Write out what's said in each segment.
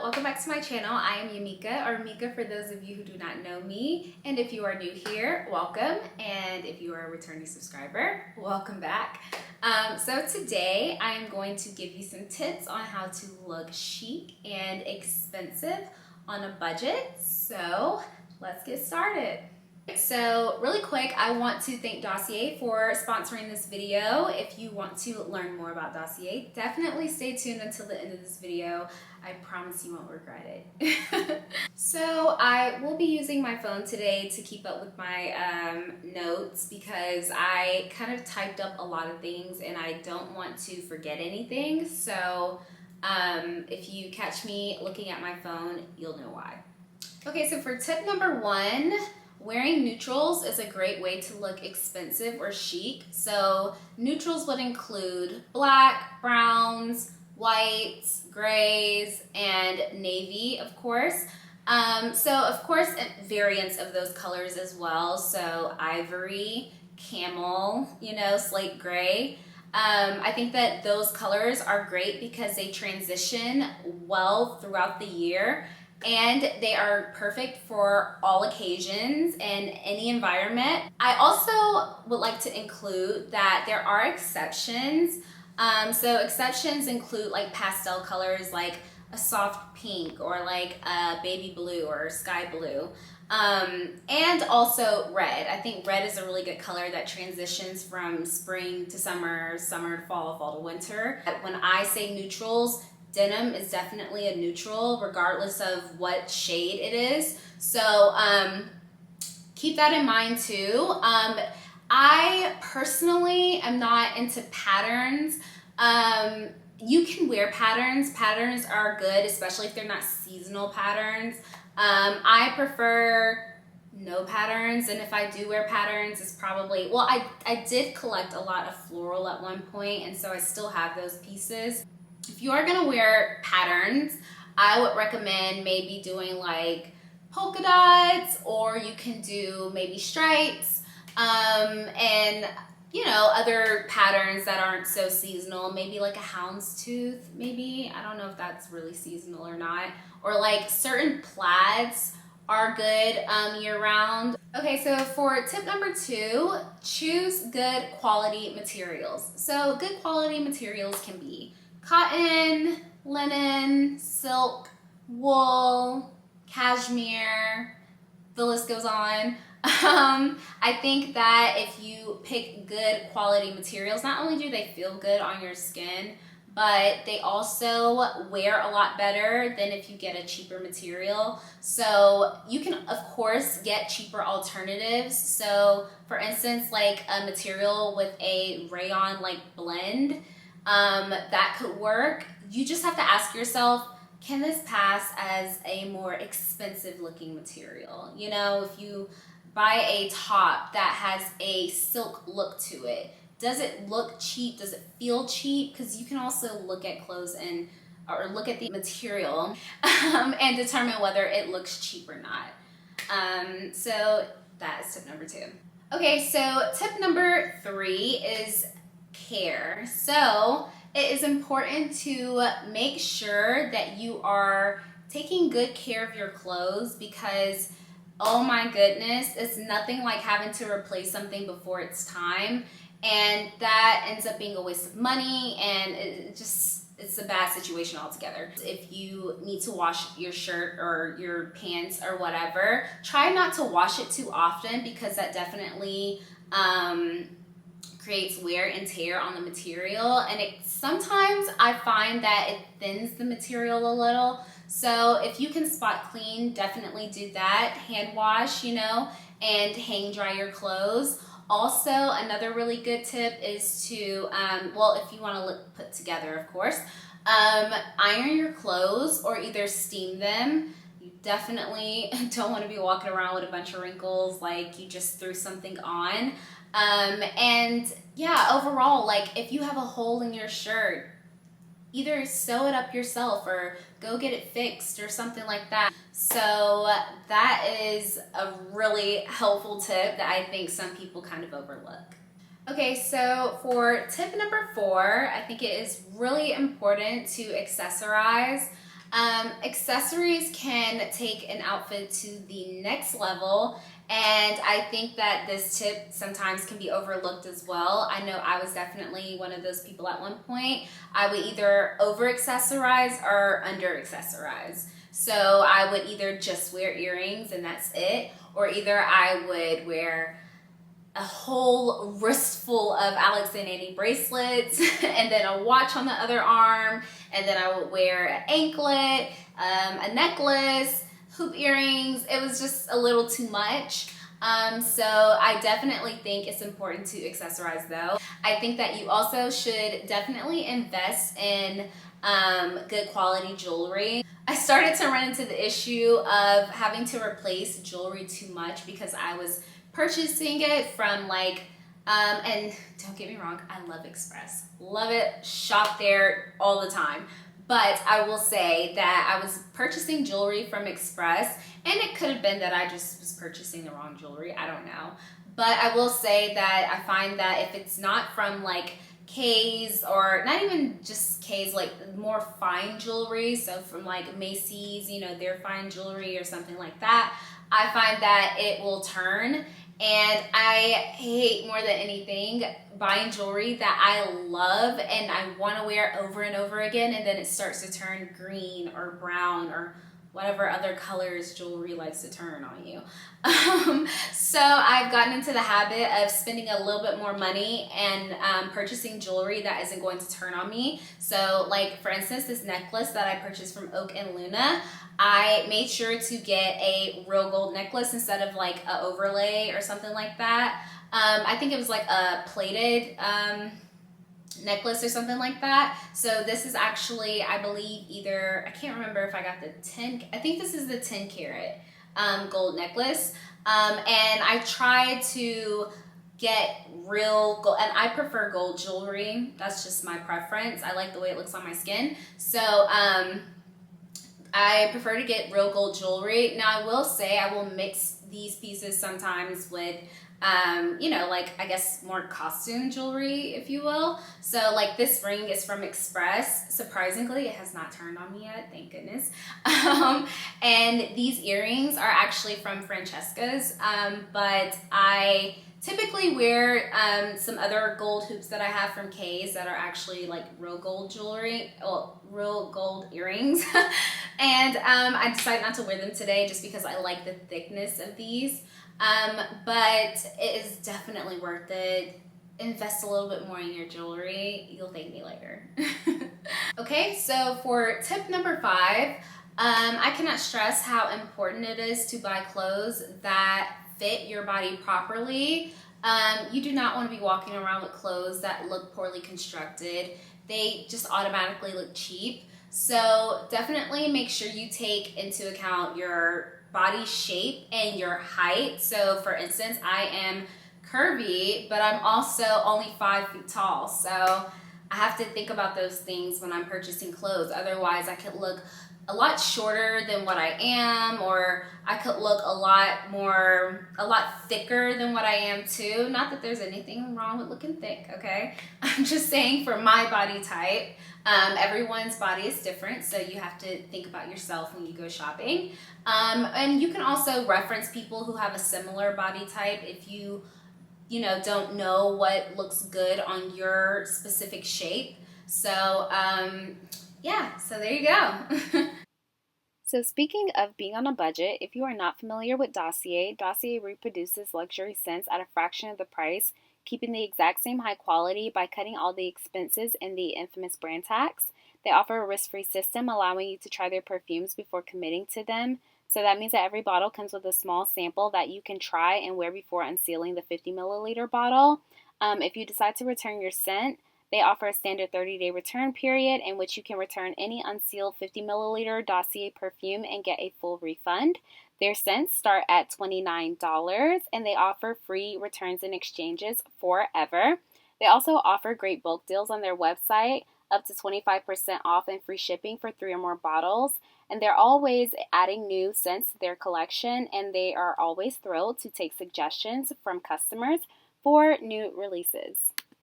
welcome back to my channel. I am Meka, or Meka for those of you who do not know me. And if you are new here, welcome. And if you are a returning subscriber, welcome back. So today I am going to give you some tips on how to look chic and expensive on a budget. So let's get started. So really quick, I want to thank Dossier for sponsoring this video. If you want to learn more about Dossier, definitely stay tuned until the end of this video. I promise you won't regret it. So I will be using my phone today to keep up with my notes because I kind of typed up a lot of things and I don't want to forget anything. So if you catch me looking at my phone, you'll know why. Okay, so for tip number one, wearing neutrals is a great way to look expensive or chic. So neutrals would include black, browns, whites, grays, and navy, of course. So of course, variants of those colors as well. So ivory, camel, slate gray. I think that those colors are great because they transition well throughout the year. And they are perfect for all occasions and any environment. I also would like to include that there are exceptions. So exceptions include like pastel colors like a soft pink or like a baby blue or sky blue. And also red. I think red is a really good color that transitions from spring to summer, summer to fall, fall to winter. When I say neutrals, denim is definitely a neutral regardless of what shade it is. So keep that in mind too. I personally am not into patterns. You can wear patterns. Patterns are good, especially if they're not seasonal patterns. I prefer no patterns, and if I do wear patterns, it's probably, well, I did collect a lot of floral at one point, and so I still have those pieces. If you are gonna wear patterns, I would recommend maybe doing like polka dots, or you can do maybe stripes, and other patterns that aren't so seasonal, maybe like a houndstooth, maybe. I don't know if that's really seasonal or not. Or like certain plaids are good year round. Okay, so for tip number two, choose good quality materials. So good quality materials can be cotton, linen, silk, wool, cashmere, the list goes on. I think that if you pick good quality materials, not only do they feel good on your skin, but they also wear a lot better than if you get a cheaper material. So you can, of course, get cheaper alternatives. So for instance, like a material with a rayon like blend, that could work. You just have to ask yourself, can this pass as a more expensive looking material? If you buy a top that has a silk look to it, does it look cheap? Does it feel cheap? Because you can also look at clothes or look at the material and determine whether it looks cheap or not. So that is tip number two. Okay, so tip number three is care. So it is important to make sure that you are taking good care of your clothes because, oh my goodness, it's nothing like having to replace something before it's time. And that ends up being a waste of money, and it's a bad situation altogether. If you need to wash your shirt or your pants or whatever, try not to wash it too often because that definitely creates wear and tear on the material, and sometimes I find that it thins the material a little. So if you can spot clean, definitely do that. Hand wash, and hang dry your clothes. Also, another really good tip is to, if you want to look put together, of course, iron your clothes or either steam them. You definitely don't want to be walking around with a bunch of wrinkles like you just threw something on. And yeah, overall, like if you have a hole in your shirt, either sew it up yourself or go get it fixed or something like that. So that is a really helpful tip that I think some people kind of overlook. Okay, so for tip number four, I think it is really important to accessorize. Accessories can take an outfit to the next level, and I think that this tip sometimes can be overlooked as well. I know I was definitely one of those people at one point. I would either over accessorize or under accessorize. So I would either just wear earrings and that's it, or either I would wear a whole wrist full of Alex and Annie bracelets and then a watch on the other arm, and then I would wear an anklet, a necklace, hoop earrings. It was just a little too much. So I definitely think it's important to accessorize though. I think that you also should definitely invest in good quality jewelry. I started to run into the issue of having to replace jewelry too much because I was purchasing it from and don't get me wrong, I love Express. Love it, shop there all the time. But I will say that I was purchasing jewelry from Express, and it could have been that I just was purchasing the wrong jewelry, I don't know. But I will say that I find that if it's not from like K's, or not even just K's, like more fine jewelry, so from like Macy's, you know, their fine jewelry or something like that, I find that it will turn. And I hate more than anything buying jewelry that I love and I want to wear over and over again, and then it starts to turn green or brown or whatever other colors jewelry likes to turn on you. So I've gotten into the habit of spending a little bit more money and purchasing jewelry that isn't going to turn on me. So like for instance, this necklace that I purchased from Oak and Luna, I made sure to get a real gold necklace instead of like an overlay or something like that. I think it was like a plated necklace or something like that. So this is actually, I believe, either, I can't remember if I got the 10, I think this is the 10 karat gold necklace. And I tried to get real gold, and I prefer gold jewelry. That's just my preference. I like the way it looks on my skin. So I prefer to get real gold jewelry. Now I will say I will mix these pieces sometimes with you know, like I guess more costume jewelry, if you will. So like this ring is from Express. Surprisingly, it has not turned on me yet, thank goodness. And these earrings are actually from Francesca's, but I typically wear some other gold hoops that I have from K's that are actually like real gold jewelry, well, real gold earrings. And I decided not to wear them today just because I like the thickness of these. But it is definitely worth it. Invest a little bit more in your jewelry. You'll thank me later. Okay, so for tip number 5, I cannot stress how important it is to buy clothes that fit your body properly. You do not want to be walking around with clothes that look poorly constructed. They just automatically look cheap. So definitely make sure you take into account your body shape and your height. So for instance, I am curvy, but I'm also only 5 feet tall. So I have to think about those things when I'm purchasing clothes. Otherwise, I could look a lot shorter than what I am, or I could look a lot thicker than what I am too. Not that there's anything wrong with looking thick, okay? I'm just saying for my body type, everyone's body is different, so you have to think about yourself when you go shopping. And you can also reference people who have a similar body type if you don't know what looks good on your specific shape. So, yeah, so there you go. So speaking of being on a budget, if you are not familiar with Dossier, Dossier reproduces luxury scents at a fraction of the price, keeping the exact same high quality by cutting all the expenses and the infamous brand tax. They offer a risk-free system allowing you to try their perfumes before committing to them. So that means that every bottle comes with a small sample that you can try and wear before unsealing the 50 milliliter bottle. If you decide to return your scent, they offer a standard 30-day return period in which you can return any unsealed 50 milliliter Dossier perfume and get a full refund. Their scents start at $29 and they offer free returns and exchanges forever. They also offer great bulk deals on their website, up to 25% off and free shipping for 3 or more bottles. And they're always adding new scents to their collection, and they are always thrilled to take suggestions from customers for new releases.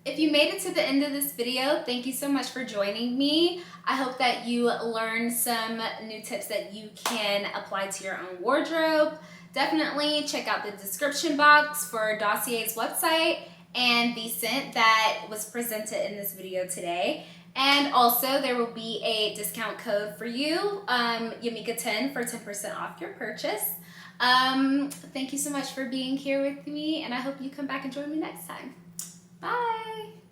If you made it to the end of this video, thank you so much for joining me. I hope that you learned some new tips that you can apply to your own wardrobe. Definitely check out the description box for Dossier's website and the scent that was presented in this video today. And also there will be a discount code for you, Yamika10, for 10% off your purchase. Thank you so much for being here with me, and I hope you come back and join me next time. Bye.